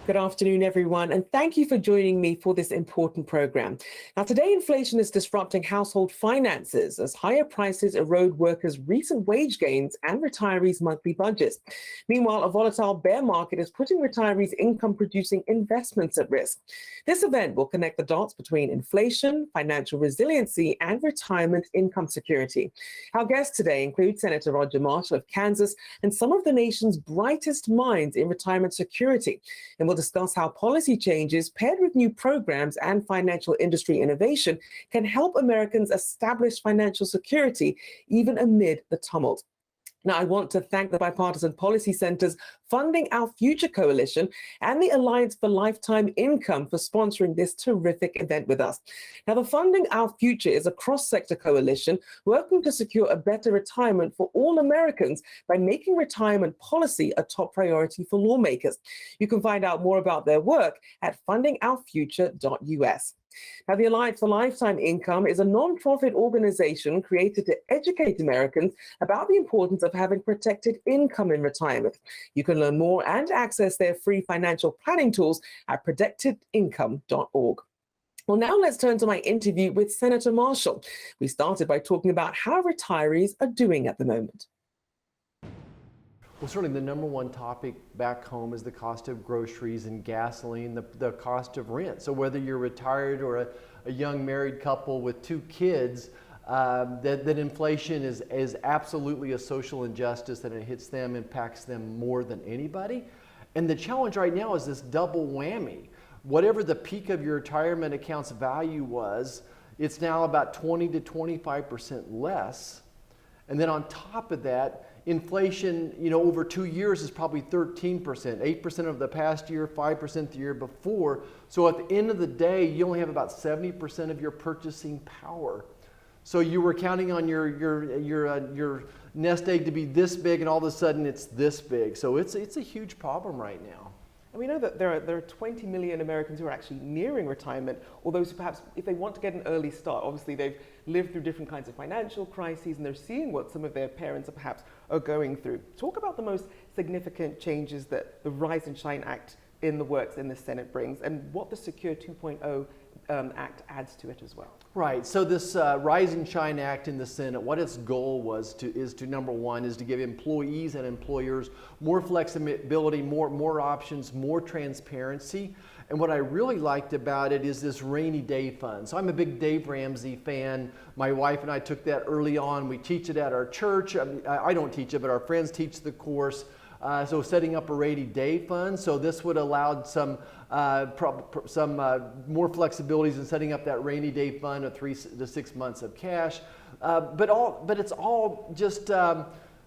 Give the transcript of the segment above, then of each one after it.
Good afternoon, everyone, and thank you for joining me for this important program. Now, today, inflation is disrupting household finances as higher prices erode workers' recent wage gains and retirees' monthly budgets. Meanwhile, a volatile bear market is putting retirees' income-producing investments at risk. This event will connect the dots between inflation, financial resiliency, and retirement income security. Our guests today include Senator Roger Marshall of Kansas and some of the nation's brightest minds in retirement security. And we'll discuss how policy changes paired with new programs and financial industry innovation can help Americans establish financial security even amid the tumult. Now, I want to thank the Bipartisan Policy Center's Funding Our Future Coalition and the Alliance for Lifetime Income for sponsoring this terrific event with us. Now, the Funding Our Future is a cross-sector coalition working to secure a better retirement for all Americans by making retirement policy a top priority for lawmakers. You can find out more about their work at fundingourfuture.us. Now, the Alliance for Lifetime Income is a nonprofit organization created to educate Americans about the importance of having protected income in retirement. You can learn more and access their free financial planning tools at protectedincome.org. Well, now let's turn to my interview with Senator Marshall. We started by talking about how retirees are doing at the moment. Well, certainly the number one topic back home is the cost of groceries and gasoline, the cost of rent. So whether you're retired or a young married couple with 2 kids, that inflation is absolutely a social injustice, and it hits them, impacts them more than anybody. And the challenge right now is this double whammy. Whatever the peak of your retirement account's value was, it's now about 20 to 25% less. And then on top of that, inflation, over 2 years is probably 13%, 8% of the past year, 5% the year before. So at the end of the day, you only have about 70% of your purchasing power. So you were counting on your nest egg to be this big, and all of a sudden it's this big. So it's a huge problem right now. And we know that there are 20 million Americans who are actually nearing retirement, or those who perhaps, if they want to get an early start, obviously they've lived through different kinds of financial crises and they're seeing what some of their parents perhaps are going through. Talk about the most significant changes that the Rise and Shine Act in the works in the Senate brings, and what the Secure 2.0 Act adds to it as well. Right. So this Rise and Shine Act in the Senate, what its goal is to number one is to give employees and employers more flexibility, more options, more transparency. And what I really liked about it is this rainy day fund. So I'm a big Dave Ramsey fan. My wife and I took that early on. We teach it at our church. I don't teach it, but our friends teach the course. So setting up a rainy day fund. So this would allow some more flexibilities in setting up that rainy day fund of 3 to 6 months of cash. But it's all just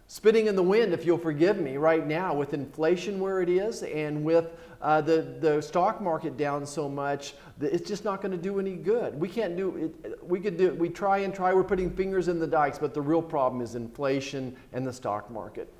spitting in the wind, if you'll forgive me, right now with inflation where it is and with the stock market down so much, it's just not going to do any good. We can't do it. We try and try. We're putting fingers in the dikes, but the real problem is inflation and the stock market.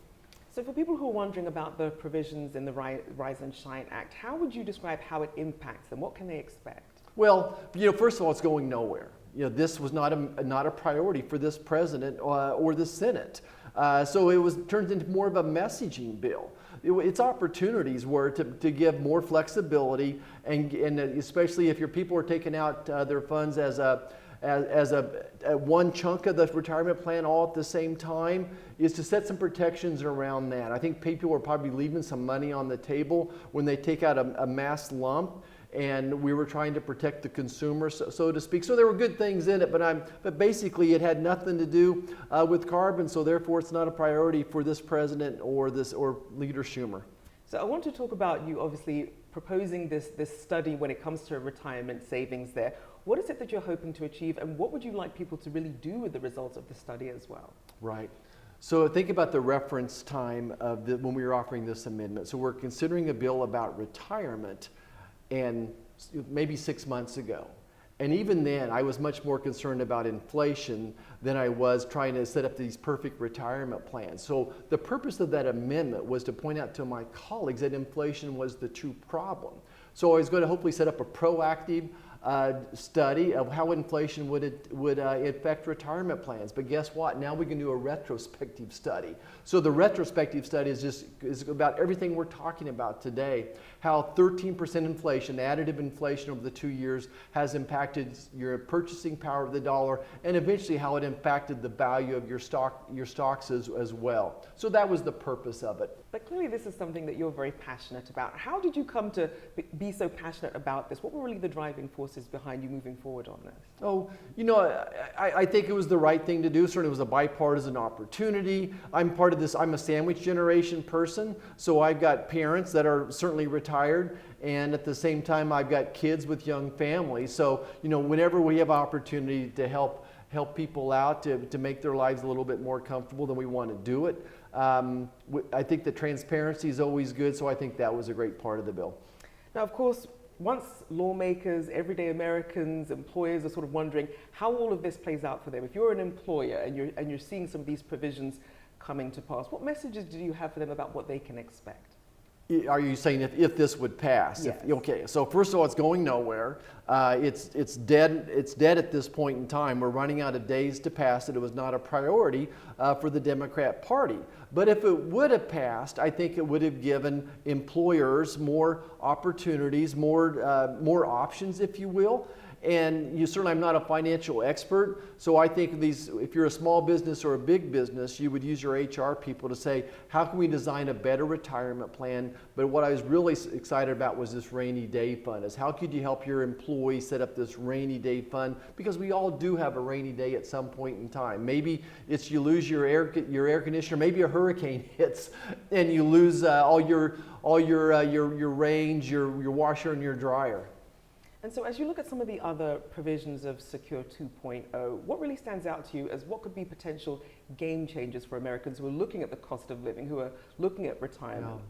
So for people who are wondering about the provisions in the Rise and Shine Act, how would you describe how it impacts them? What can they expect? Well, first of all, it's going nowhere. This was not a priority for this president or the Senate. So it turned into more of a messaging bill. Its opportunities were to give more flexibility, and especially if your people are taking out their funds as a one chunk of the retirement plan all at the same time, is to set some protections around that. I think people are probably leaving some money on the table when they take out a mass lump, and we were trying to protect the consumer, so to speak. So there were good things in it, but basically it had nothing to do with carbon, so therefore it's not a priority for this president or Leader Schumer. So I want to talk about you obviously proposing this study when it comes to retirement savings there. What is it that you're hoping to achieve, and what would you like people to really do with the results of the study as well? Right. So think about the reference time of when we were offering this amendment. So we're considering a bill about retirement, and maybe 6 months ago. And even then, I was much more concerned about inflation than I was trying to set up these perfect retirement plans. So the purpose of that amendment was to point out to my colleagues that inflation was the true problem. So I was going to hopefully set up a proactive study of how inflation would affect retirement plans. But guess what? Now we can do a retrospective study. So the retrospective study is about everything we're talking about today. How 13% inflation, additive inflation over the 2 years, has impacted your purchasing power of the dollar, and eventually how it impacted the value of your stocks as well. So that was the purpose of it. But clearly this is something that you're very passionate about. How did you come to be so passionate about this? What were really the driving forces behind you moving forward on this? Oh, you know, I think it was the right thing to do. Certainly it was a bipartisan opportunity. I'm part of this, I'm a sandwich generation person, so I've got parents that are certainly retired, and at the same time I've got kids with young families. So, you know, whenever we have opportunity to help people out to make their lives a little bit more comfortable, then we want to do it. I think the transparency is always good, so I think that was a great part of the bill. Now, of course, once lawmakers, everyday Americans, employers are sort of wondering how all of this plays out for them. If you're an employer and you're seeing some of these provisions coming to pass, what messages do you have for them about what they can expect? Are you saying if this would pass? Yes. Okay, so first of all, it's going nowhere. It's dead. It's dead at this point in time. We're running out of days to pass it. It was not a priority for the Democrat Party. But if it would have passed, I think it would have given employers more opportunities, more options, if you will. And certainly, I'm not a financial expert, so I think if you're a small business or a big business, you would use your HR people to say, how can we design a better retirement plan? But what I was really excited about was this rainy day fund, is how could you help your employees set up this rainy day fund? Because we all do have a rainy day at some point in time. Maybe it's you lose your air conditioner, maybe a hurricane hits and you lose all your range, your washer and your dryer. And so as you look at some of the other provisions of Secure 2.0, what really stands out to you as what could be potential game changers for Americans who are looking at the cost of living, who are looking at retirement?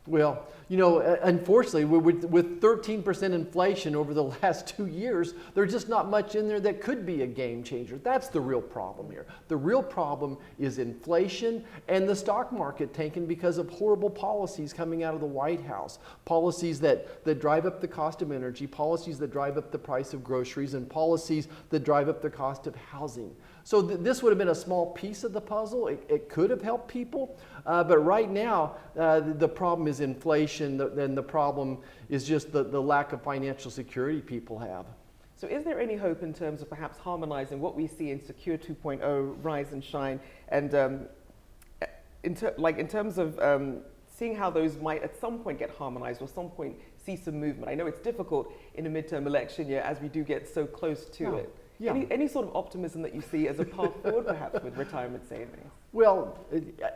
Well, you know, unfortunately, with 13% inflation over the last 2 years, there's just not much in there that could be a game changer. That's the real problem here. The real problem is inflation and the stock market tanking because of horrible policies coming out of the White House. Policies that drive up the cost of energy, policies that drive up the price of groceries, and policies that drive up the cost of housing. So this would have been a small piece of the puzzle. It could have helped people, but right now the problem is inflation, and the problem is just the lack of financial security people have. So is there any hope in terms of perhaps harmonizing what we see in Secure 2.0, Rise and Shine, and in terms of seeing how those might at some point get harmonized or some point see some movement? I know it's difficult in a midterm election year as we do get so close to it. Yeah. Any sort of optimism that you see as a path forward, perhaps, with retirement savings? Well,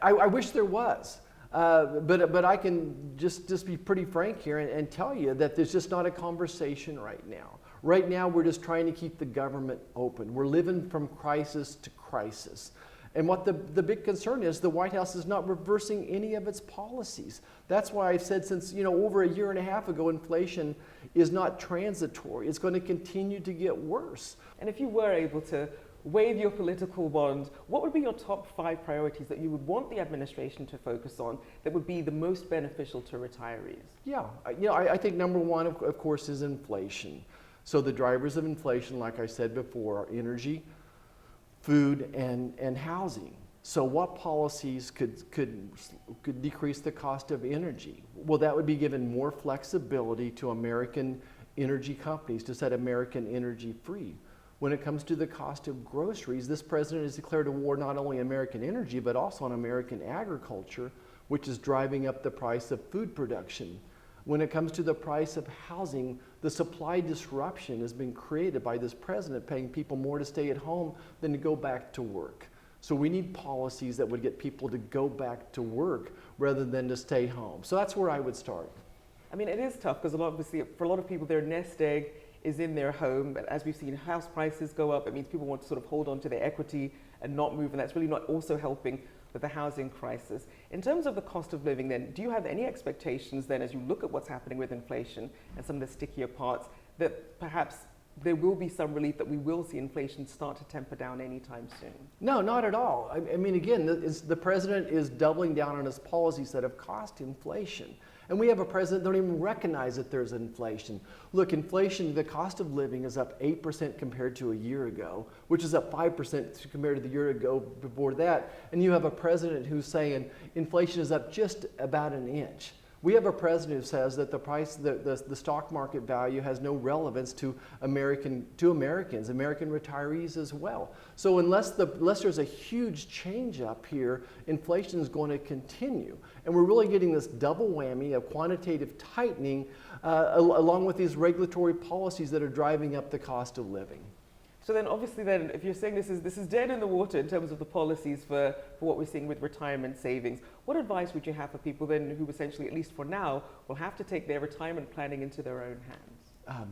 I wish there was, but I can just be pretty frank here and tell you that there's just not a conversation right now. Right now, we're just trying to keep the government open. We're living from crisis to crisis. And what the big concern is, the White House is not reversing any of its policies. That's why I've said since over a year and a half ago, inflation is not transitory. It's going to continue to get worse. And if you were able to wave your political wand, what would be your top 5 priorities that you would want the administration to focus on that would be the most beneficial to retarees? Yeah, I think number one, of course, is inflation. So the drivers of inflation, like I said before, are energy, food, and housing. So what policies could decrease the cost of energy? Well, that would be giving more flexibility to American energy companies to set American energy free. When it comes to the cost of groceries, this president has declared a war not only on American energy, but also on American agriculture, which is driving up the price of food production. When it comes to the price of housing, the supply disruption has been created by this president paying people more to stay at home than to go back to work. So we need policies that would get people to go back to work rather than to stay home. So that's where I would start. I mean, it is tough because obviously for a lot of people, their nest egg is in their home. But as we've seen house prices go up, it means people want to sort of hold on to their equity and not move. And that's really not also helping with the housing crisis. In terms of the cost of living then, do you have any expectations then as you look at what's happening with inflation and some of the stickier parts that perhaps there will be some relief, that we will see inflation start to temper down anytime soon? No, not at all. I mean, again, the president is doubling down on his policies that have caused inflation. And we have a president that don't even recognize that there's inflation. Look, inflation, the cost of living is up 8% compared to a year ago, which is up 5% compared to the year ago before that. And you have a president who's saying inflation is up just about an inch. We have a president who says that the stock market value has no relevance to Americans, American retirees as well. So unless there's a huge change up here, inflation is going to continue. And we're really getting this double whammy of quantitative tightening along with these regulatory policies that are driving up the cost of living. So then obviously then, if you're saying this is dead in the water in terms of the policies for what we're seeing with retirement savings, what advice would you have for people then who essentially, at least for now, will have to take their retirement planning into their own hands?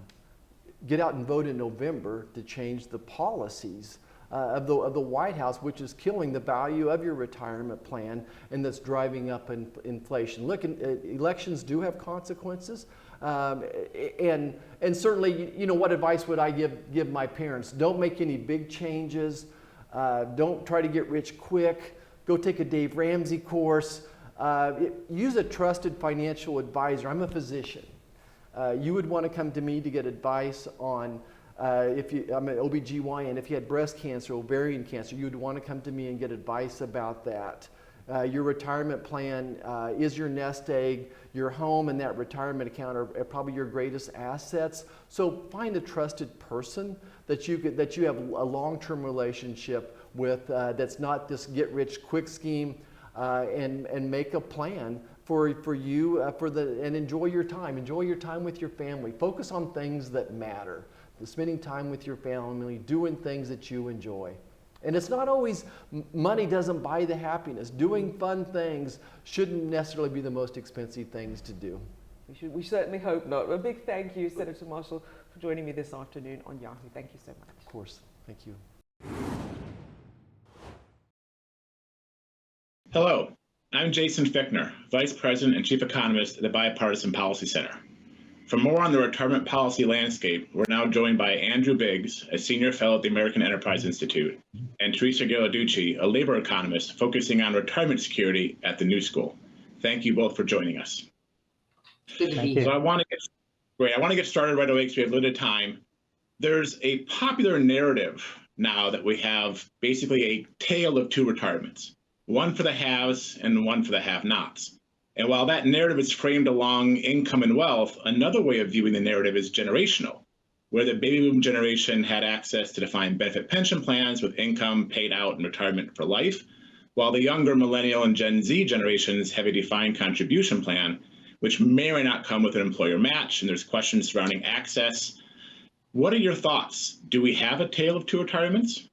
Get out and vote in November to change the policies of the White House, which is killing the value of your retirement plan and that's driving up inflation. Look, elections do have consequences. And certainly, you know, what advice would I give my parents? Don't make any big changes. Don't try to get rich quick. Go take a Dave Ramsey course. Use a trusted financial advisor. I'm a physician. You would want to come to me to get advice on I'm an OBGYN. If you had breast cancer, ovarian cancer, you'd want to come to me and get advice about that. Your retirement plan is your nest egg. Your home and that retirement account are probably your greatest assets. So find a trusted person that you have a long-term relationship with that's not this get-rich-quick scheme, and make a plan for you and enjoy your time. Enjoy your time with your family. Focus on things that matter. Spending time with your family, doing things that you enjoy. And it's not always, money doesn't buy the happiness. Doing fun things shouldn't necessarily be the most expensive things to do. We certainly hope not. A big thank you, Senator Marshall, for joining me this afternoon on Yahoo. Thank you so much. Of course. Thank you. Hello, I'm Jason Fickner, Vice President and Chief Economist at the Bipartisan Policy Center. For more on the retirement policy landscape, we're now joined by Andrew Biggs, a senior fellow at the American Enterprise Institute, and Teresa Ghilarducci, a labor economist focusing on retirement security at the New School. Thank you both for joining us. Good to be here. So I want to get started right away because we have limited time. There's a popular narrative now that we have basically a tale of two retirements, one for the haves and one for the have-nots. And while that narrative is framed along income and wealth, another way of viewing the narrative is generational, where the baby boom generation had access to defined benefit pension plans with income paid out in retirement for life, while the younger millennial and Gen Z generations have a defined contribution plan, which may or may not come with an employer match, and there's questions surrounding access. What are your thoughts? Do we have a tale of two retirements?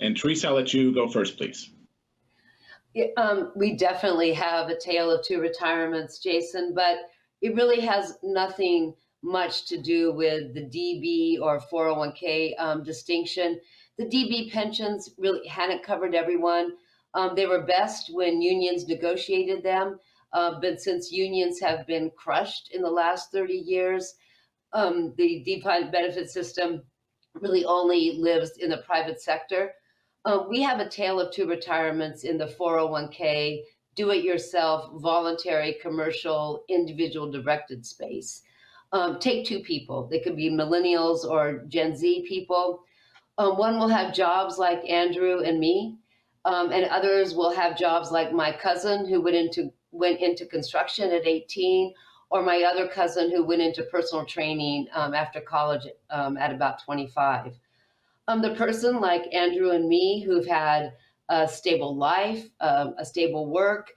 And Teresa, I'll let you go first, please. We definitely have a tale of two retirements, Jason, but it really has nothing much to do with the DB or 401k distinction. The DB pensions really hadn't covered everyone. They were best when unions negotiated them, but since unions have been crushed in the last 30 years, the defined benefit system really only lives in the private sector. We have a tale of two retirements in the 401k, do-it-yourself, voluntary, commercial, individual directed space. Take two people. They could be millennials or Gen Z people. One will have jobs like Andrew and me, and others will have jobs like my cousin who went into construction at 18, or my other cousin who went into personal training after college at about 25. The person like Andrew and me who've had a stable life, a stable work,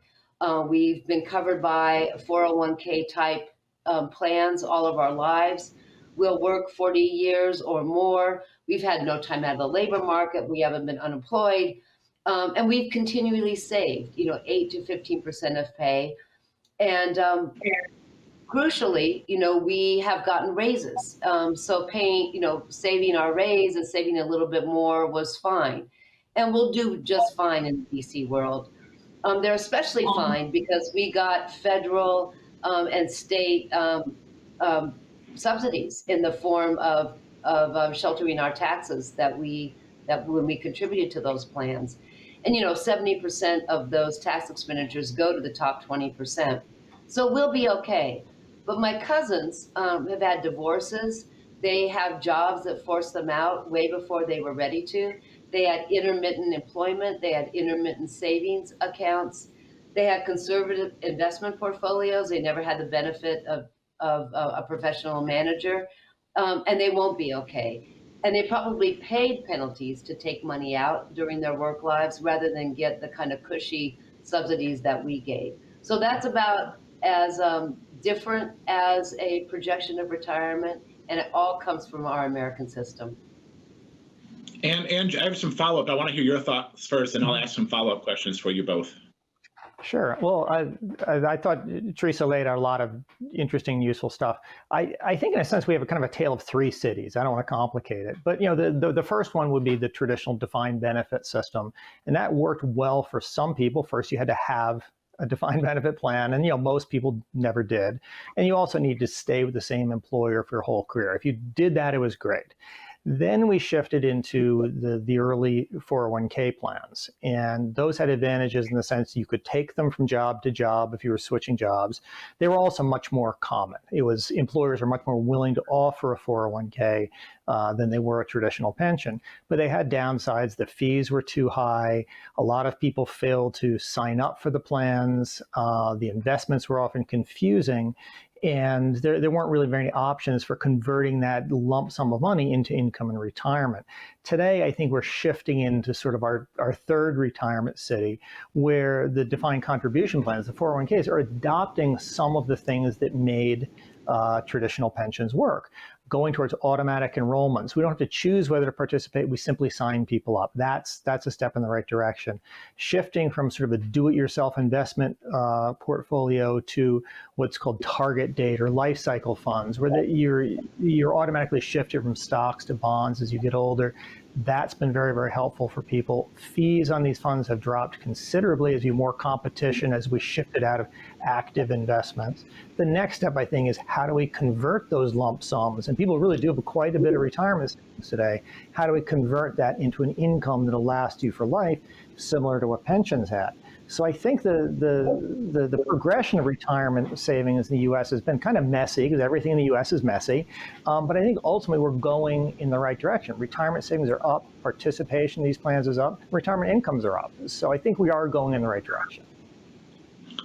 we've been covered by 401k type plans all of our lives. We'll work 40 years or more. We've had no time out of the labor market. We haven't been unemployed. And we've continually saved, 8 to 15% of pay. And crucially, we have gotten raises. So paying, saving our raise and saving a little bit more was fine. And we'll do just fine in the DC world. They're especially fine because we got federal and state subsidies in the form of sheltering our taxes that when we contributed to those plans. And 70% of those tax expenditures go to the top 20%. So we'll be okay. But my cousins have had divorces. They have jobs that forced them out way before they were ready to. They had intermittent employment. They had intermittent savings accounts. They had conservative investment portfolios. They never had the benefit of a professional manager, and they won't be okay. And they probably paid penalties to take money out during their work lives rather than get the kind of cushy subsidies that we gave. So that's about as different as a projection of retirement, and it all comes from our American system. And I have some follow-up. I want to hear your thoughts first, and I'll ask some follow-up questions for you both. Sure. Well, I thought Teresa laid out a lot of interesting, useful stuff. I think in a sense we have a kind of a tale of three cities. I don't want to complicate it, but the first one would be the traditional defined benefit system, and that worked well for some people. First, you had to have a defined benefit plan, and most people never did. And you also need to stay with the same employer for your whole career. If you did that, it was great. Then we shifted into the early 401k plans, and those had advantages in the sense you could take them from job to job if you were switching jobs. They were also much more common. Employers are much more willing to offer a 401k than they were a traditional pension, but they had downsides. The fees were too high. A lot of people failed to sign up for the plans. The investments were often confusing. And there weren't really very many options for converting that lump sum of money into income in retirement. Today, I think we're shifting into sort of our third retirement city, where the defined contribution plans, the 401ks, are adopting some of the things that made traditional pensions work. Going towards automatic enrollments. We don't have to choose whether to participate. We simply sign people up. That's a step in the right direction. Shifting from sort of a do-it-yourself investment portfolio to what's called target date or life cycle funds, where you're automatically shifted from stocks to bonds as you get older. That's been very, very helpful for people. Fees on these funds have dropped considerably as you more competition as we shifted out of active investments. The next step, I think, is how do we convert those lump sums? And people really do have quite a bit of retirement savings today. How do we convert that into an income that'll last you for life, similar to what pensions had? So I think the progression of retirement savings in the U.S. has been kind of messy, because everything in the U.S. is messy. But I think ultimately we're going in the right direction. Retirement savings are up, participation in these plans is up, retirement incomes are up. So I think we are going in the right direction.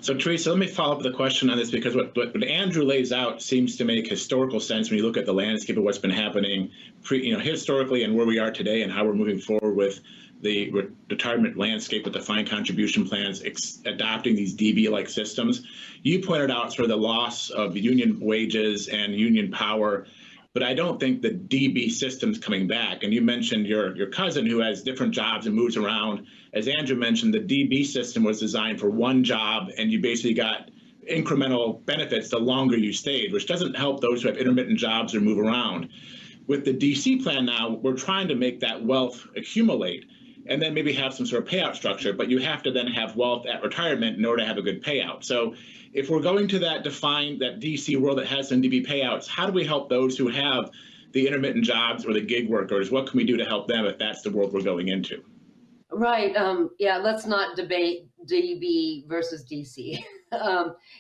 So Teresa, let me follow up with a question on this, because what Andrew lays out seems to make historical sense when you look at the landscape of what's been happening historically and where we are today and how we're moving forward with the retirement landscape with defined contribution plans, adopting these DB-like systems. You pointed out sort of the loss of union wages and union power, but I don't think the DB system's coming back. And you mentioned your cousin who has different jobs and moves around. As Andrew mentioned, the DB system was designed for one job, and you basically got incremental benefits the longer you stayed, which doesn't help those who have intermittent jobs or move around. With the DC plan now, we're trying to make that wealth accumulate and then maybe have some sort of payout structure, but you have to then have wealth at retirement in order to have a good payout. So if we're going to that DC world that has some DB payouts, how do we help those who have the intermittent jobs or the gig workers? What can we do to help them if that's the world we're going into? Right. Yeah, let's not debate DB versus DC.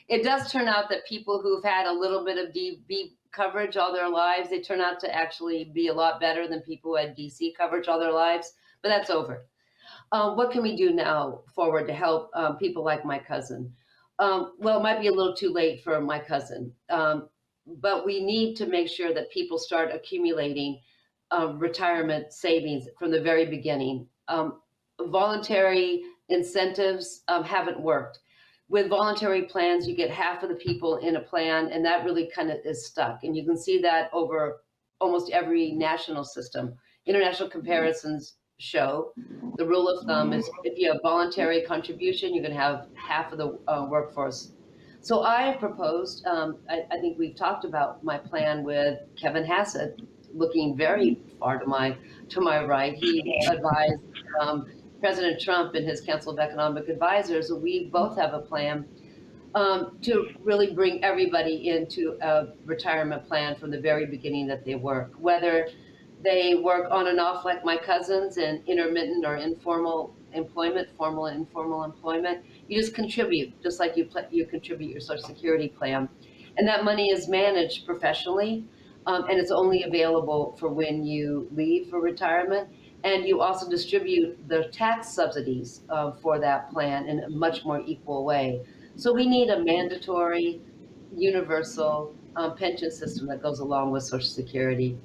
It does turn out that people who've had a little bit of DB coverage all their lives, they turn out to actually be a lot better than people who had DC coverage all their lives, but that's over. What can we do now forward to help people like my cousin? Well, it might be a little too late for my cousin, but we need to make sure that people start accumulating retirement savings from the very beginning. Voluntary incentives haven't worked. With voluntary plans, you get half of the people in a plan, and that really kind of is stuck. And you can see that over almost every national system. International comparisons show the rule of thumb is if you have voluntary contribution, you're going to have half of the workforce. So I have proposed, I think we've talked about my plan with Kevin Hassett, looking very far to my right. He advised President Trump and his Council of Economic Advisors. We both have a plan to really bring everybody into a retirement plan from the very beginning that they work, whether they work on and off like my cousins in intermittent or informal employment, formal and informal employment. You just contribute, just like you contribute your Social Security plan. And that money is managed professionally, and it's only available for when you leave for retirement. And you also distribute the tax subsidies for that plan in a much more equal way. So we need a mandatory, universal pension system that goes along with Social Security.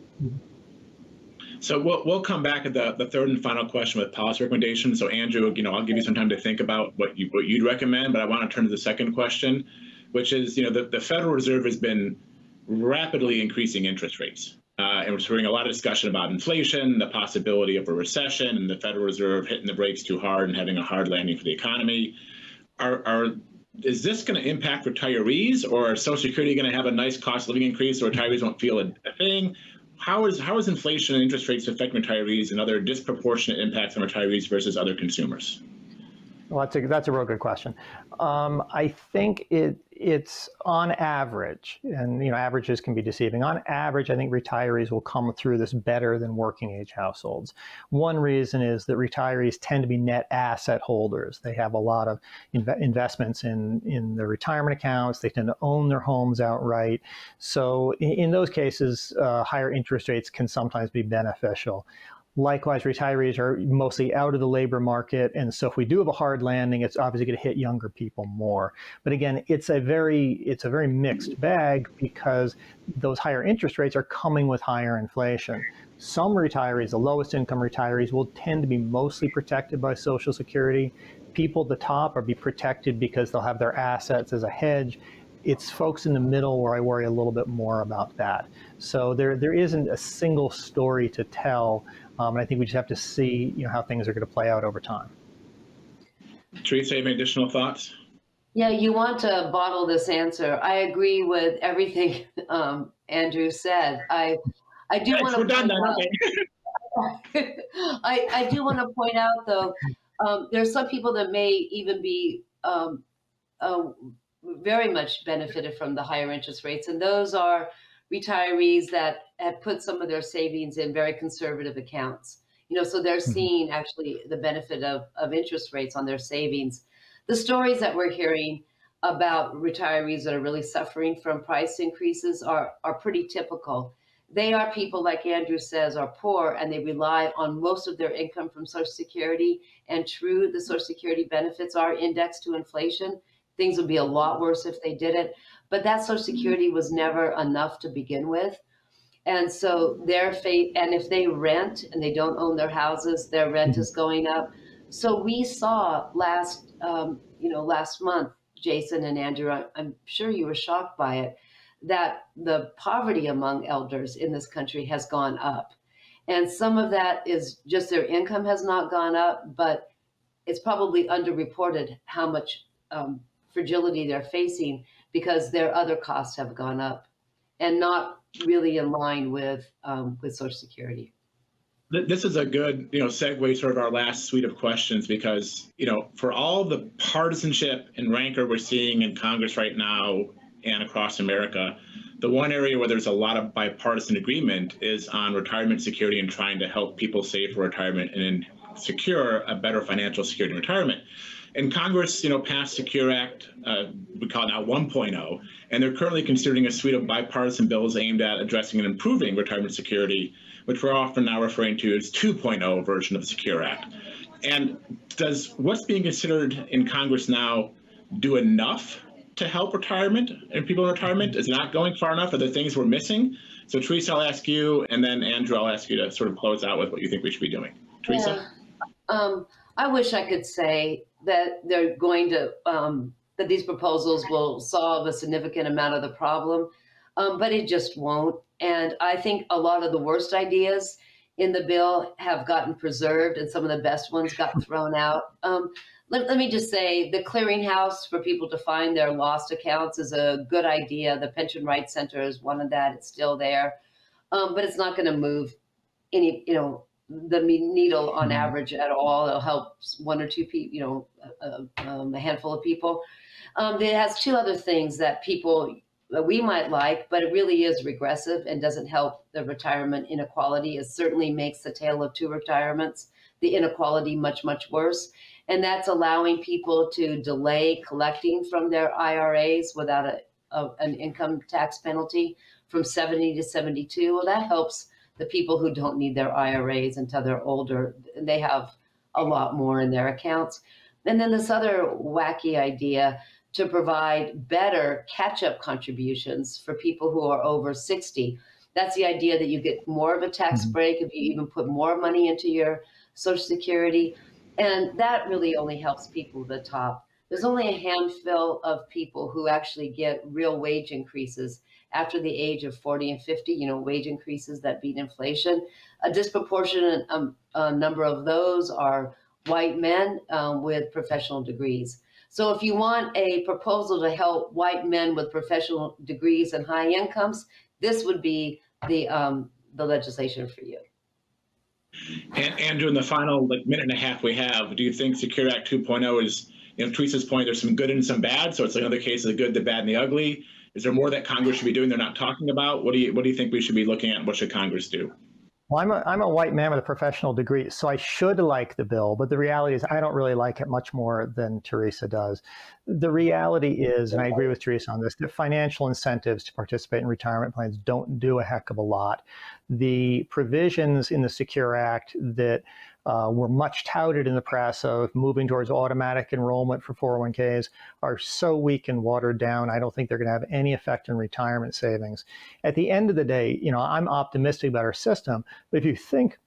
So we'll come back at the third and final question with policy recommendations. So Andrew, I'll give you some time to think about what you'd recommend, but I want to turn to the second question, which is, the Federal Reserve has been rapidly increasing interest rates. And we're hearing a lot of discussion about inflation, the possibility of a recession, and the Federal Reserve hitting the brakes too hard and having a hard landing for the economy. Is this going to impact retirees, or is Social Security going to have a nice cost of living increase so retirees won't feel a thing? How is inflation and interest rates affecting retirees and other disproportionate impacts on retirees versus other consumers? Well, that's a real good question. I think it's on average, and averages can be deceiving. On average, I think retirees will come through this better than working age households. One reason is that retirees tend to be net asset holders. They have a lot of investments in their retirement accounts. They tend to own their homes outright. So in those cases, higher interest rates can sometimes be beneficial. Likewise, retirees are mostly out of the labor market, and so if we do have a hard landing, it's obviously going to hit younger people more. But again, it's a very mixed bag because those higher interest rates are coming with higher inflation. Some retirees, the lowest income retirees, will tend to be mostly protected by Social Security. People at the top are be protected because they'll have their assets as a hedge. It's folks in the middle where I worry a little bit more about that. So there isn't a single story to tell. And I think we just have to see, how things are going to play out over time. Teresa, any additional thoughts? Yeah, you want to bottle this answer. I agree with everything Andrew said. I do want to. We're done then. I do want to point out, though, there's some people that may even be very much benefited from the higher interest rates, and those are retirees that have put some of their savings in very conservative accounts. So they're seeing actually the benefit of interest rates on their savings. The stories that we're hearing about retirees that are really suffering from price increases are pretty typical. They are people, like Andrew says, are poor, and they rely on most of their income from Social Security. And true, the Social Security benefits are indexed to inflation. Things would be a lot worse if they didn't. But that Social Security was never enough to begin with. And so and if they rent and they don't own their houses, their rent is going up. So we saw last month, Jason and Andrew, I'm sure you were shocked by it, that the poverty among elders in this country has gone up. And some of that is just their income has not gone up, but it's probably underreported how much fragility they're facing because their other costs have gone up and not really in line with Social Security. This is a good, segue sort of our last suite of questions because, for all the partisanship and rancor we're seeing in Congress right now and across America, the one area where there's a lot of bipartisan agreement is on retirement security and trying to help people save for retirement and secure a better financial security in retirement. And Congress, passed Secure Act, we call it now 1.0, and they're currently considering a suite of bipartisan bills aimed at addressing and improving retirement security, which we're often now referring to as 2.0 version of the Secure Act. And does what's being considered in Congress now do enough to help retirement and people in retirement? Is it not going far enough? Are there things we're missing? So Teresa, I'll ask you, and then Andrew, I'll ask you to sort of close out with what you think we should be doing. Teresa? Yeah. I wish I could say that they're going to, that these proposals will solve a significant amount of the problem, but it just won't. And I think a lot of the worst ideas in the bill have gotten preserved and some of the best ones got thrown out. Let me just say the clearinghouse for people to find their lost accounts is a good idea. The Pension Rights Center is one of that. It's still there, but it's not going to move any, the needle on average at all. It'll help one or two people, a handful of people. It has two other things that we might like, but it really is regressive and doesn't help the retirement inequality. It certainly makes the tale of two retirements. the inequality much, much worse. And that's allowing people to delay collecting from their IRAs without an income tax penalty from 70 to 72. Well, that helps the people who don't need their IRAs until they're older. They have a lot more in their accounts. And then this other wacky idea to provide better catch-up contributions for people who are over 60. That's the idea that you get more of a tax break if you even put more money into your Social Security. And that really only helps people at the top. There's only a handful of people who actually get real wage increases after the age of 40 and 50, wage increases that beat inflation. A disproportionate number of those are white men with professional degrees. So if you want a proposal to help white men with professional degrees and high incomes, this would be the legislation for you. And Andrew, in the final minute and a half we have, do you think Secure Act 2.0 is, Teresa's point, there's some good and some bad, so it's another case of the good, the bad, and the ugly? Is there more that Congress should be doing they're not talking about? What do you think we should be looking at? What should Congress do? Well, I'm a white man with a professional degree, so I should like the bill, but the reality is I don't really like it much more than Teresa does. The reality is, and I agree with Teresa on this, the financial incentives to participate in retirement plans don't do a heck of a lot. The provisions in the Secure Act that were much touted in the press of moving towards automatic enrollment for 401ks are so weak and watered down, I don't think they're going to have any effect on retirement savings. At the end of the day, I'm optimistic about our system, but if you think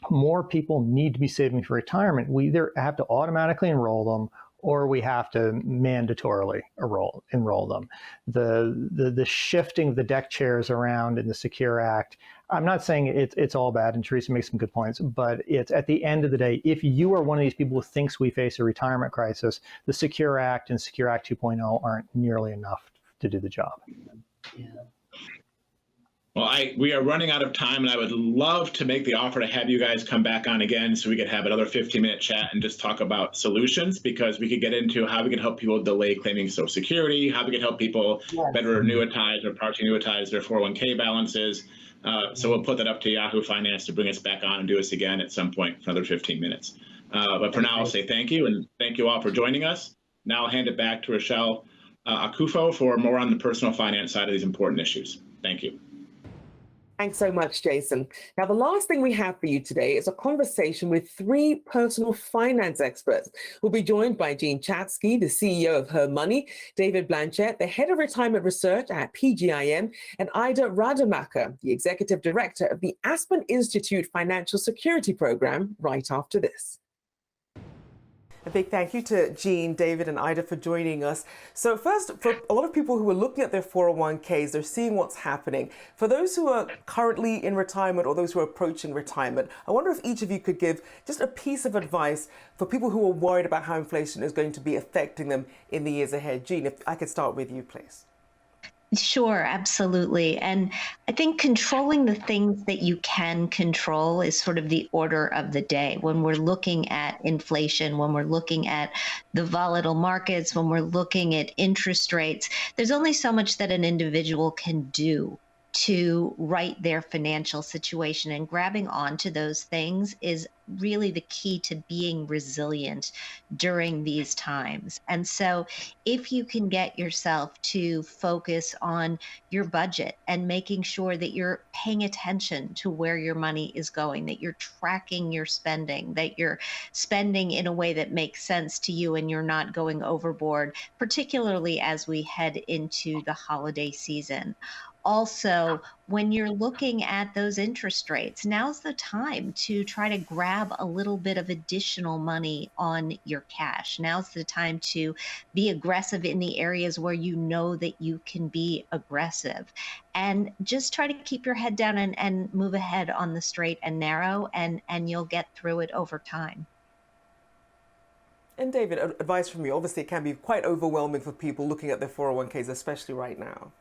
more people need to be saving for retirement, we either have to automatically enroll them or we have to mandatorily enroll them. The shifting of the deck chairs around in the Secure Act, I'm not saying it's all bad, and Teresa makes some good points, but it's at the end of the day, if you are one of these people who thinks we face a retirement crisis, the Secure Act and Secure Act 2.0 aren't nearly enough to do the job. Yeah. Well, we are running out of time, and I would love to make the offer to have you guys come back on again so we could have another 15-minute chat and just talk about solutions, because we could get into how we can help people delay claiming Social Security, how we can help people better annuitize or partially annuitize their 401k balances. So we'll put that up to Yahoo Finance to bring us back on and do this again at some point for another 15 minutes. But for now, I'll say thank you, and thank you all for joining us. Now I'll hand it back to Rachelle Akuffo for more on the personal finance side of these important issues. Thank you. Thanks so much, Jason. Now, the last thing we have for you today is a conversation with three personal finance experts. We'll be joined by Jean Chatzky, the CEO of Her Money, David Blanchett, the head of retirement research at PGIM, and Ida Rademacher, the executive director of the Aspen Institute Financial Security Program, right after this. A big thank you to Jean, David, and Ida for joining us. So first, for a lot of people who are looking at their 401ks, they're seeing what's happening. For those who are currently in retirement or those who are approaching retirement, I wonder if each of you could give just a piece of advice for people who are worried about how inflation is going to be affecting them in the years ahead. Jean, if I could start with you, please. Sure, absolutely. And I think controlling the things that you can control is sort of the order of the day. When we're looking at inflation, when we're looking at the volatile markets, when we're looking at interest rates, there's only so much that an individual can do to right their financial situation, and grabbing onto those things is really the key to being resilient during these times. And so if you can get yourself to focus on your budget and making sure that you're paying attention to where your money is going, that you're tracking your spending, that you're spending in a way that makes sense to you and you're not going overboard, particularly as we head into the holiday season. Also, when you're looking at those interest rates, now's the time to try to grab a little bit of additional money on your cash. Now's the time to be aggressive in the areas where you know that you can be aggressive. And just try to keep your head down and move ahead on the straight and narrow, and you'll get through it over time. And David, advice from you. Obviously, it can be quite overwhelming for people looking at their 401ks, especially right now.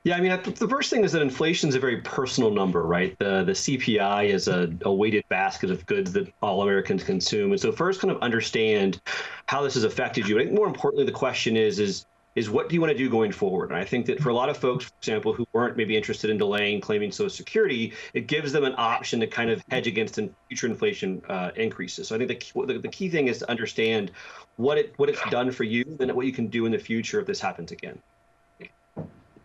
Yeah, I mean, the first thing is that inflation is a very personal number, right? The CPI is a weighted basket of goods that all Americans consume. And so first kind of understand how this has affected you. I think more importantly, the question is is what do you want to do going forward? And I think that for a lot of folks, for example, who weren't maybe interested in delaying claiming Social Security, it gives them an option to kind of hedge against future inflation increases. So I think the key thing is to understand what it's done for you and what you can do in the future if this happens again.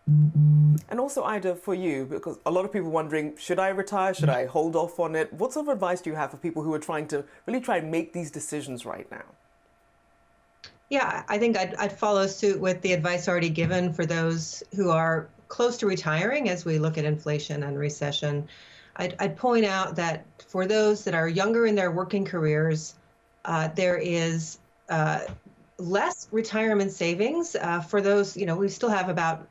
And also, Ida, for you, because a lot of people are wondering, should I retire? Should I hold off on it? What sort of advice do you have for people who are trying to really try and make these decisions right now? Yeah, I think I'd follow suit with the advice already given for those who are close to retiring as we look at inflation and recession. I'd point out that for those that are younger in their working careers, there is less retirement savings. For those, we still have about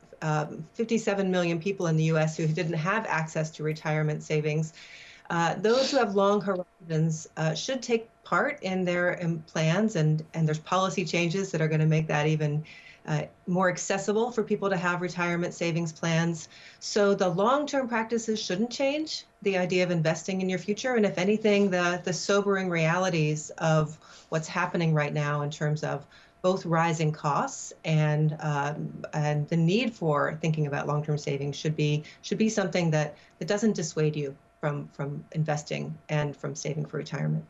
57 million people in the US who didn't have access to retirement savings. Those who have long horizons should take part in their plans, and there's policy changes that are going to make that even more accessible for people to have retirement savings plans. So the long-term practices shouldn't change the idea of investing in your future. And if anything, the sobering realities of what's happening right now in terms of both rising costs and the need for thinking about long-term savings should be something that doesn't dissuade you from investing and from saving for retirement.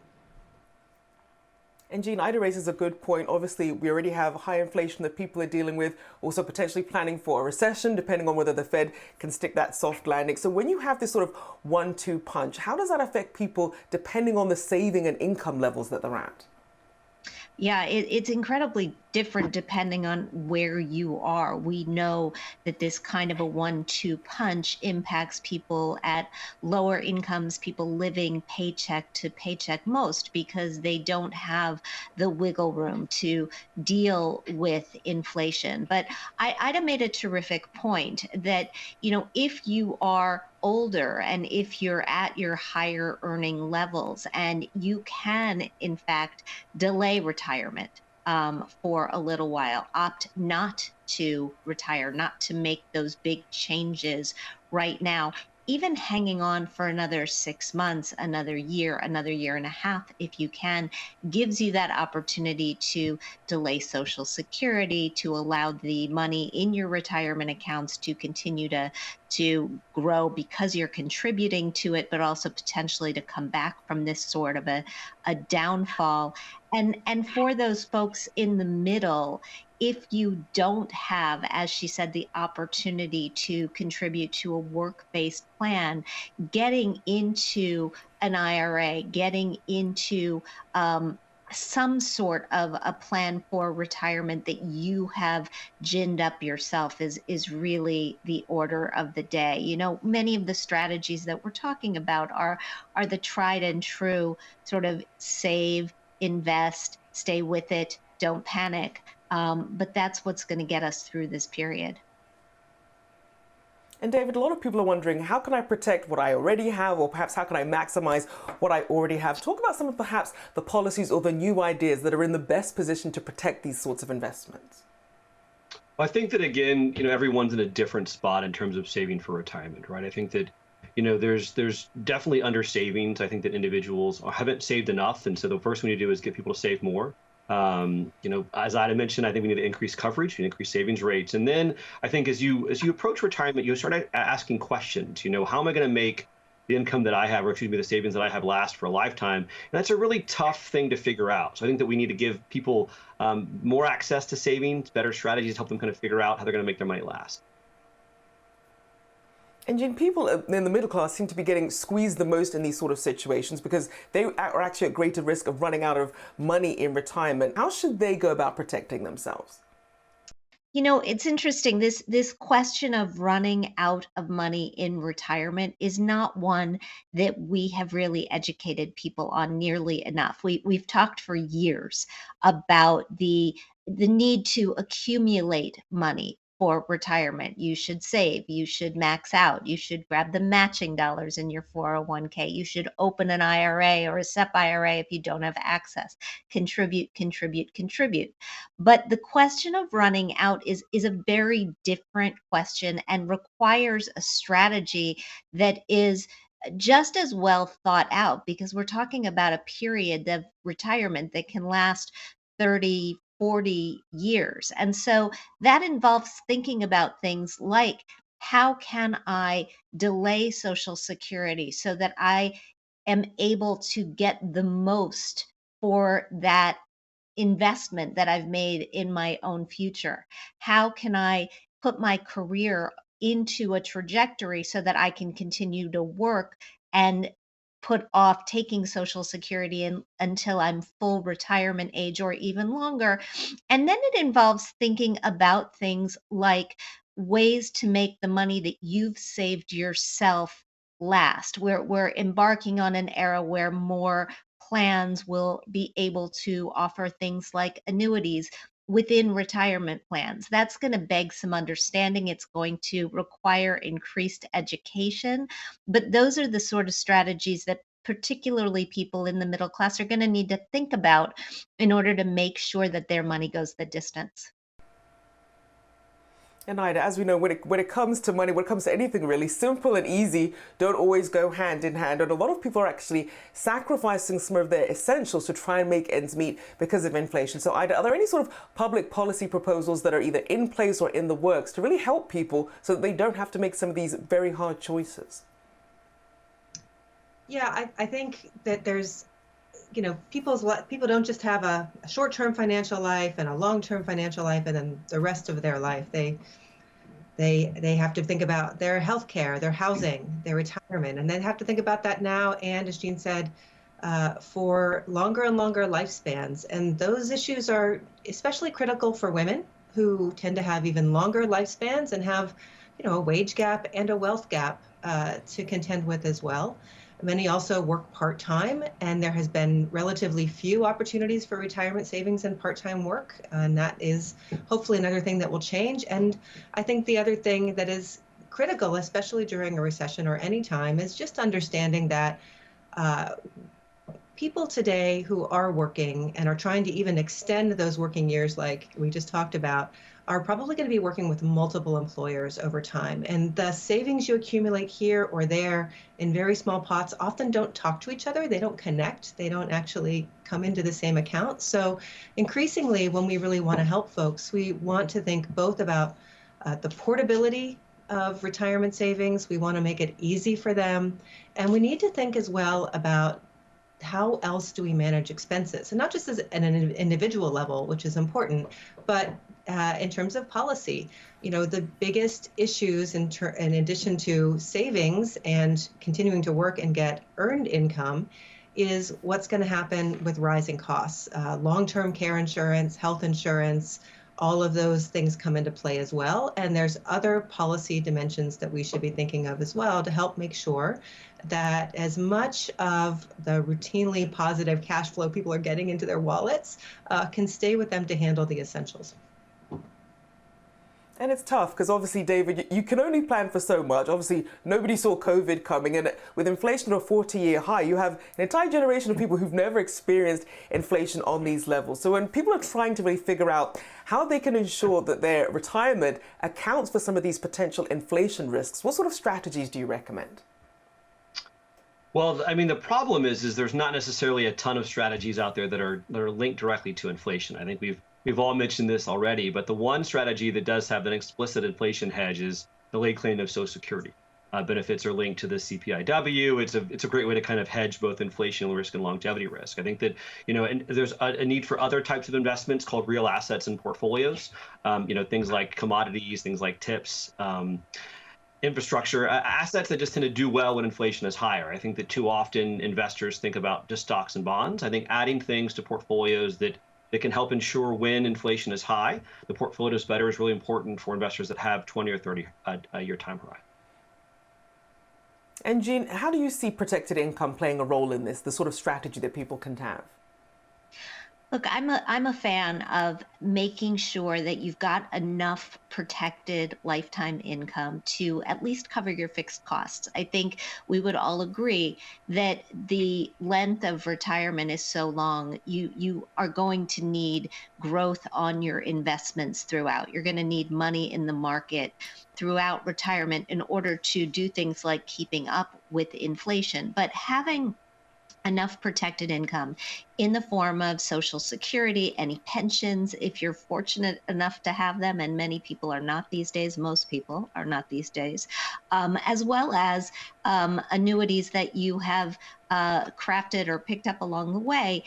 And Jean, Ida raises a good point. Obviously, we already have high inflation that people are dealing with, also potentially planning for a recession, depending on whether the Fed can stick that soft landing. So when you have this sort of 1-2 punch, how does that affect people depending on the saving and income levels that they're at? Yeah, it's incredibly different depending on where you are. We know that this kind of a 1-2 punch impacts people at lower incomes, people living paycheck to paycheck most, because they don't have the wiggle room to deal with inflation. But Ida made a terrific point that, if you are older and if you're at your higher earning levels and you can, in fact, delay retirement for a little while, opt not to retire, not to make those big changes right now, even hanging on for another 6 months, another year and a half, if you can, gives you that opportunity to delay Social Security, to allow the money in your retirement accounts to continue to grow because you're contributing to it, but also potentially to come back from this sort of a downfall. And for those folks in the middle, if you don't have, as she said, the opportunity to contribute to a work-based plan, getting into an IRA, getting into some sort of a plan for retirement that you have ginned up yourself is really the order of the day. Many of the strategies that we're talking about are the tried and true sort of save, invest, stay with it, don't panic. But that's what's going to get us through this period. And David, a lot of people are wondering, how can I protect what I already have, or perhaps how can I maximize what I already have? Talk about some of perhaps the policies or the new ideas that are in the best position to protect these sorts of investments. Well, I think that, again, everyone's in a different spot in terms of saving for retirement, right? I think that there's definitely under savings. I think that individuals haven't saved enough. And so the first thing we need to do is get people to save more. As Ida mentioned, I think we need to increase coverage and increase savings rates. And then I think as you approach retirement, you start asking questions, how am I going to make the income that I have, or excuse me, the savings that I have last for a lifetime? And that's a really tough thing to figure out. So I think that we need to give people more access to savings, better strategies to help them kind of figure out how they're going to make their money last. And Jean, people in the middle class seem to be getting squeezed the most in these sort of situations because they are actually at greater risk of running out of money in retirement. How should they go about protecting themselves? It's interesting. This question of running out of money in retirement is not one that we have really educated people on nearly enough. We've talked for years about the need to accumulate money for retirement. You should save, you should max out, you should grab the matching dollars in your 401k, you should open an IRA or a SEP IRA if you don't have access. Contribute, contribute, contribute. But the question of running out is a very different question and requires a strategy that is just as well thought out, because we're talking about a period of retirement that can last 30, 40 years. And so that involves thinking about things like, how can I delay Social Security so that I am able to get the most for that investment that I've made in my own future? How can I put my career into a trajectory so that I can continue to work and put off taking Social Security until I'm full retirement age or even longer? And then it involves thinking about things like ways to make the money that you've saved yourself last. We're embarking on an era where more plans will be able to offer things like annuities within retirement plans. That's going to beg some understanding. It's going to require increased education. But those are the sort of strategies that particularly people in the middle class are going to need to think about in order to make sure that their money goes the distance. And Ida, as we know, when it comes to money, when it comes to anything really, simple and easy don't always go hand in hand. And a lot of people are actually sacrificing some of their essentials to try and make ends meet because of inflation. So Ida, are there any sort of public policy proposals that are either in place or in the works to really help people so that they don't have to make some of these very hard choices? Yeah, I think that there's, people don't just have a short-term financial life and a long-term financial life and then the rest of their life. They have to think about their health care, their housing, their retirement, and they have to think about that now and, as Jean said, for longer and longer lifespans. And those issues are especially critical for women who tend to have even longer lifespans and have, a wage gap and a wealth gap to contend with as well. Many also work part-time, and there has been relatively few opportunities for retirement savings and part-time work, and that is hopefully another thing that will change. And I think the other thing that is critical, especially during a recession or any time, is just understanding that people today who are working and are trying to even extend those working years like we just talked about are probably going to be working with multiple employers over time. And the savings you accumulate here or there in very small pots often don't talk to each other. They don't connect. They don't actually come into the same account. So increasingly, when we really want to help folks, we want to think both about the portability of retirement savings. We want to make it easy for them. And we need to think as well about how else do we manage expenses? And not just as at an individual level, which is important, but in terms of policy. The biggest issues in addition to savings and continuing to work and get earned income is what's going to happen with rising costs. Long-term care insurance, health insurance, all of those things come into play as well. And there's other policy dimensions that we should be thinking of as well to help make sure that as much of the routinely positive cash flow people are getting into their wallets can stay with them to handle the essentials. And it's tough because obviously, David, you can only plan for so much. Obviously, nobody saw COVID coming. And with inflation at a 40-year high, you have an entire generation of people who've never experienced inflation on these levels. So when people are trying to really figure out how they can ensure that their retirement accounts for some of these potential inflation risks, what sort of strategies do you recommend? Well, I mean, the problem is there's not necessarily a ton of strategies out there that are linked directly to inflation. I think we've all mentioned this already, but the one strategy that does have an explicit inflation hedge is delayed claim of Social Security. Benefits are linked to the CPIW. It's a great way to kind of hedge both inflation risk and longevity risk. I think that, and there's a need for other types of investments called real assets and portfolios, things like commodities, things like tips, infrastructure, assets that just tend to do well when inflation is higher. I think that too often investors think about just stocks and bonds. I think adding things to portfolios that can help ensure when inflation is high, the portfolio is better is really important for investors that have 20 or 30 year time horizon. And Jean, how do you see protected income playing a role in this, the sort of strategy that people can have? Look, I'm a fan of making sure that you've got enough protected lifetime income to at least cover your fixed costs. I think we would all agree that the length of retirement is so long, you are going to need growth on your investments throughout. You're going to need money in the market throughout retirement in order to do things like keeping up with inflation. But having enough protected income in the form of Social Security, any pensions, if you're fortunate enough to have them, and many people are not these days, most people are not these days, as well as annuities that you have crafted or picked up along the way,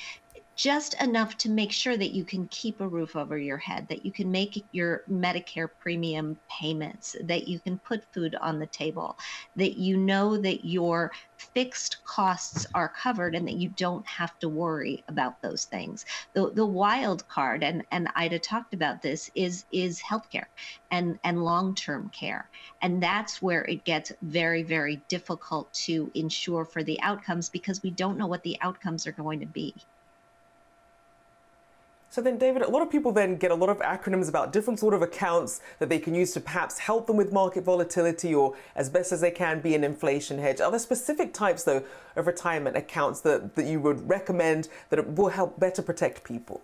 just enough to make sure that you can keep a roof over your head, that you can make your Medicare premium payments, that you can put food on the table, that you know that your fixed costs are covered and that you don't have to worry about those things. The wild card, and Ida talked about this, is healthcare and long-term care. And that's where it gets very, very difficult to ensure for the outcomes, because we don't know what the outcomes are going to be. So then, David, a lot of people then get a lot of acronyms about different sort of accounts that they can use to perhaps help them with market volatility or, as best as they can, be an inflation hedge. Are there specific types, though, of retirement accounts that you would recommend that will help better protect people?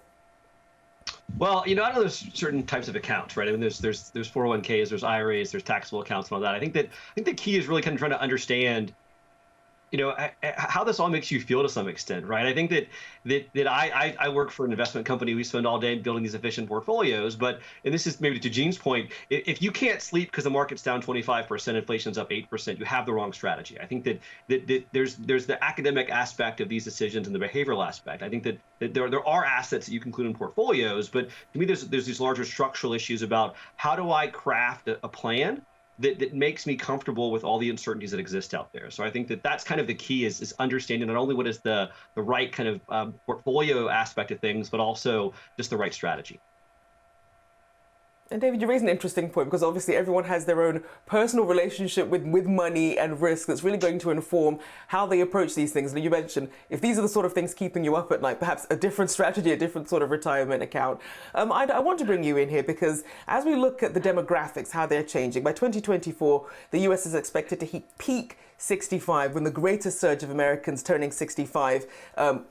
Well, I know there's certain types of accounts, right? I mean, there's 401ks, there's IRAs, there's taxable accounts and all that. I think the key is really kind of trying to understand how this all makes you feel to some extent, right? I think that I work for an investment company. We spend all day building these efficient portfolios, and this is maybe to Jean's point, if you can't sleep because the market's down 25%, inflation's up 8%, you have the wrong strategy. I think that there's the academic aspect of these decisions and the behavioral aspect. I think that there are assets that you can include in portfolios, but to me, there's these larger structural issues about how do I craft a plan that makes me comfortable with all the uncertainties that exist out there. So I think that's kind of the key is understanding not only what is the right kind of portfolio aspect of things, but also just the right strategy. And David, you raise an interesting point, because obviously everyone has their own personal relationship with money and risk that's really going to inform how they approach these things. And you mentioned, if these are the sort of things keeping you up at night, perhaps a different strategy, a different sort of retirement account. I want to bring you in here because as we look at the demographics, how they're changing, by 2024, the US is expected to peak 65 when the greatest surge of Americans turning 65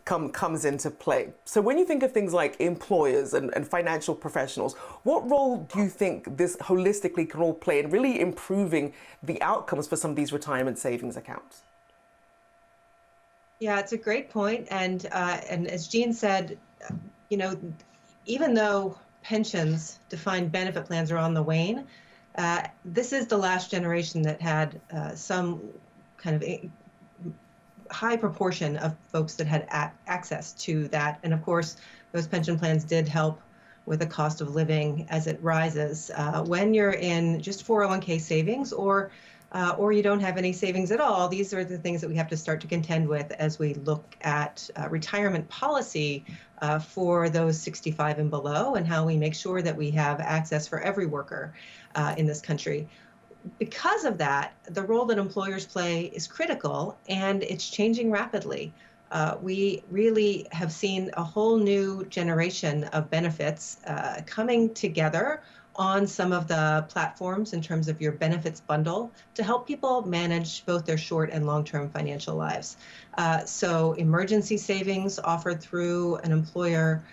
comes into play. So when you think of things like employers and financial professionals, what role do you think this holistically can all play in really improving the outcomes for some of these retirement savings accounts? Yeah, it's a great point. And as Jean said, even though pensions, defined benefit plans are on the wane, this is the last generation that had some kind of a high proportion of folks that had access to that. And of course, those pension plans did help with the cost of living as it rises. When you're in just 401k savings or you don't have any savings at all, these are the things that we have to start to contend with as we look at retirement policy for those 65 and below, and how we make sure that we have access for every worker in this country. Because of that, the role that employers play is critical, and it's changing rapidly. We really have seen a whole new generation of benefits coming together on some of the platforms in terms of your benefits bundle to help people manage both their short and long-term financial lives. So emergency savings offered through an employer,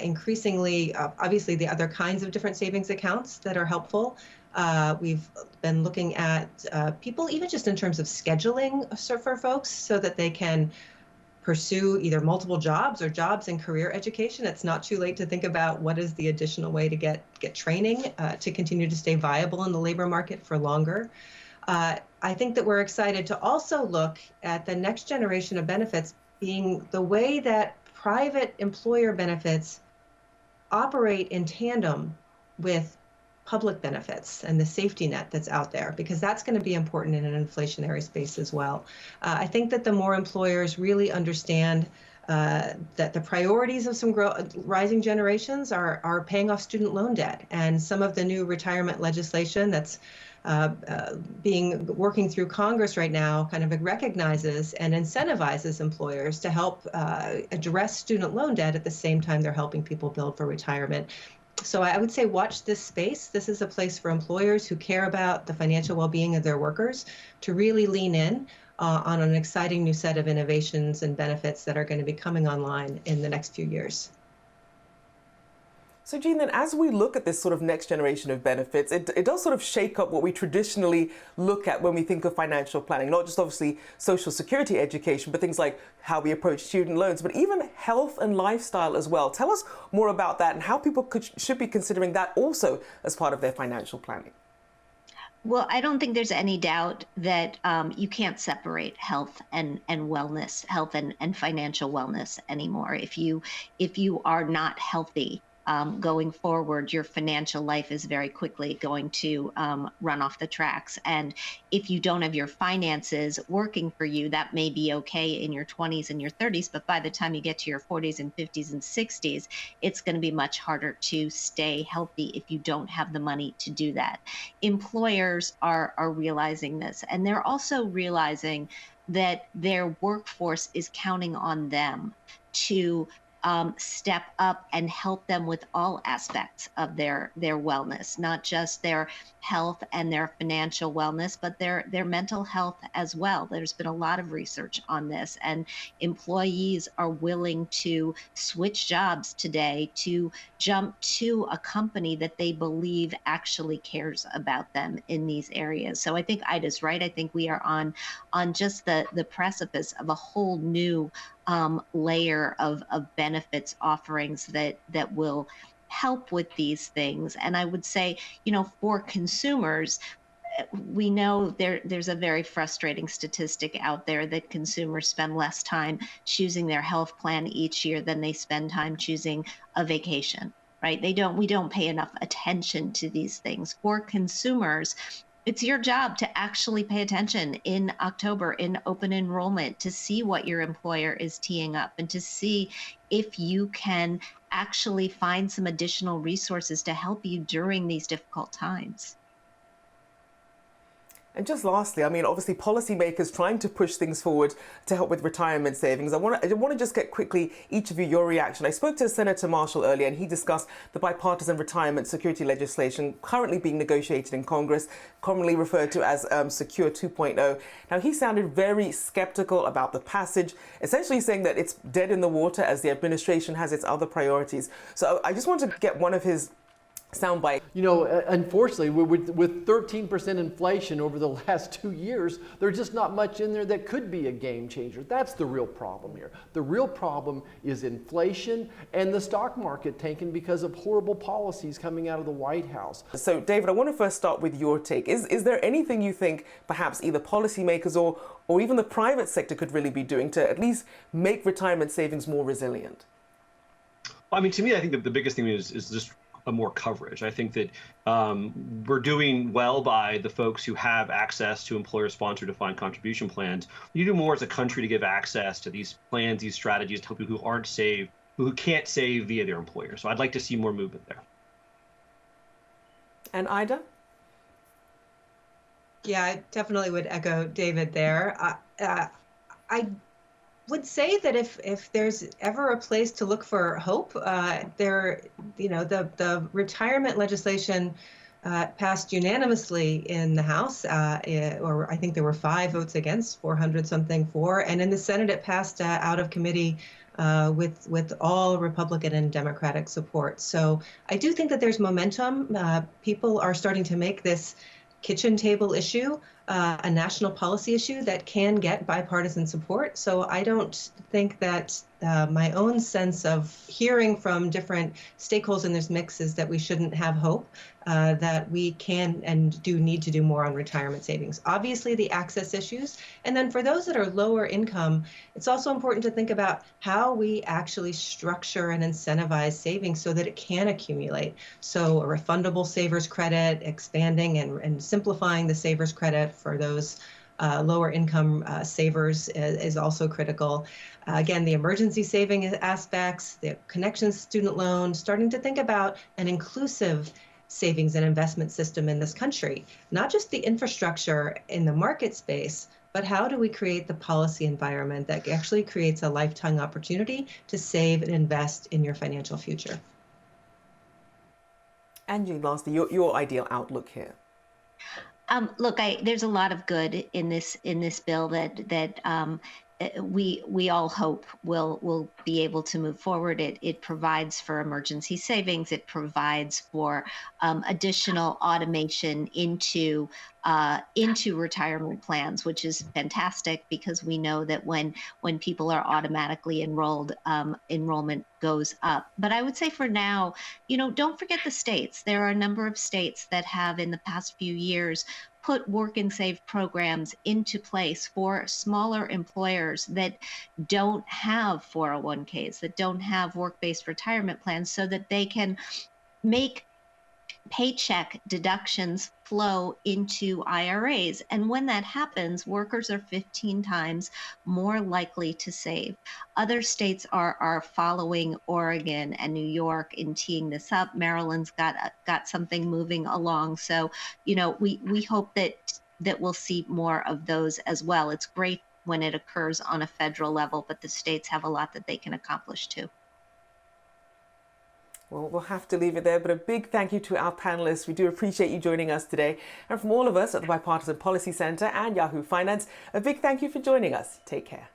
increasingly, obviously the other kinds of different savings accounts that are helpful. We've been looking at people, even just in terms of scheduling for folks so that they can pursue either multiple jobs or jobs in career education. It's not too late to think about what is the additional way to get training to continue to stay viable in the labor market for longer. I think that we're excited to also look at the next generation of benefits being the way that private employer benefits operate in tandem with public benefits and the safety net that's out there, because that's going to be important in an inflationary space as well. I think that the more employers really understand that the priorities of some rising generations are paying off student loan debt, and some of the new retirement legislation that's working through Congress right now kind of recognizes and incentivizes employers to help address student loan debt at the same time they're helping people build for retirement. So I would say watch this space. This is a place for employers who care about the financial well-being of their workers to really lean in on an exciting new set of innovations and benefits that are going to be coming online in the next few years. So Jean, then as we look at this sort of next generation of benefits, it does sort of shake up what we traditionally look at when we think of financial planning, not just obviously social security education, but things like how we approach student loans, but even health and lifestyle as well. Tell us more about that and how people should be considering that also as part of their financial planning. Well, I don't think there's any doubt that you can't separate health and wellness, health and financial wellness anymore. If you are not healthy going forward, your financial life is very quickly going to run off the tracks. And if you don't have your finances working for you, that may be okay in your 20s and your 30s, but by the time you get to your 40s and 50s and 60s, it's going to be much harder to stay healthy if you don't have the money to do that. Employers are realizing this, and they're also realizing that their workforce is counting on them to step up and help them with all aspects of their wellness, not just their health and their financial wellness, but their mental health as well. There's been a lot of research on this, and employees are willing to switch jobs today to jump to a company that they believe actually cares about them in these areas. So I think Ida's right. I think we are on just the precipice of a whole new layer of benefits offerings that will help with these things. And I would say, for consumers, we know there's a very frustrating statistic out there that consumers spend less time choosing their health plan each year than they spend time choosing a vacation, right? We don't pay enough attention to these things. For consumers, it's your job to actually pay attention in October in open enrollment to see what your employer is teeing up and to see if you can actually find some additional resources to help you during these difficult times. And just lastly, I mean, obviously policymakers trying to push things forward to help with retirement savings. I want to just get quickly each of you your reaction. I spoke to Senator Marshall earlier, and he discussed the bipartisan retirement security legislation currently being negotiated in Congress, commonly referred to as Secure 2.0. Now, he sounded very skeptical about the passage, essentially saying that it's dead in the water as the administration has its other priorities. So I just wanted to get one of his soundbite. Unfortunately, with 13% inflation over the last 2 years, there's just not much in there that could be a game changer. That's the real problem here. The real problem is inflation and the stock market tanking because of horrible policies coming out of the White House. So, David, I want to first start with your take. Is there anything you think perhaps either policymakers or even the private sector could really be doing to at least make retirement savings more resilient? I mean, to me, I think that the biggest thing is just more coverage. I think that we're doing well by the folks who have access to employer-sponsored defined contribution plans. You do more as a country to give access to these plans, these strategies to people who can't save via their employer. So I'd like to see more movement there. And Ida? Yeah, I definitely would echo David there. I would say that if there's ever a place to look for hope, the retirement legislation passed unanimously in the House, or I think there were 5 votes against, 400 something for, and in the Senate it passed out of committee with all Republican and Democratic support. So I do think that there's momentum. People are starting to make this kitchen table issue a national policy issue that can get bipartisan support. So I don't think that my own sense of hearing from different stakeholders in this mix is that we shouldn't have hope, that we can and do need to do more on retirement savings. Obviously, the access issues. And then for those that are lower income, it's also important to think about how we actually structure and incentivize savings so that it can accumulate. So a refundable savers credit, expanding and simplifying the savers credit for those lower income savers is also critical. Again, the emergency saving aspects, the Connections student loan, starting to think about an inclusive savings and investment system in this country, not just the infrastructure in the market space, but how do we create the policy environment that actually creates a lifetime opportunity to save and invest in your financial future? Angie, lastly, your ideal outlook here. Look, there's a lot of good in this bill that we all hope will be able to move forward. It provides for emergency savings. It provides for additional automation into retirement plans, which is fantastic because we know that when people are automatically enrolled, enrollment goes up. But I would say for now, don't forget the states. There are a number of states that have in the past few years put work and save programs into place for smaller employers that don't have 401ks, that don't have work-based retirement plans, so that they can make paycheck deductions flow into IRAs. And when that happens, workers are 15 times more likely to save. Other states are following Oregon and New York in teeing this up. Maryland's got something moving along. So, we hope that we'll see more of those as well. It's great when it occurs on a federal level, but the states have a lot that they can accomplish too. Well, we'll have to leave it there, but a big thank you to our panelists. We do appreciate you joining us today. And from all of us at the Bipartisan Policy Center and Yahoo Finance, a big thank you for joining us. Take care.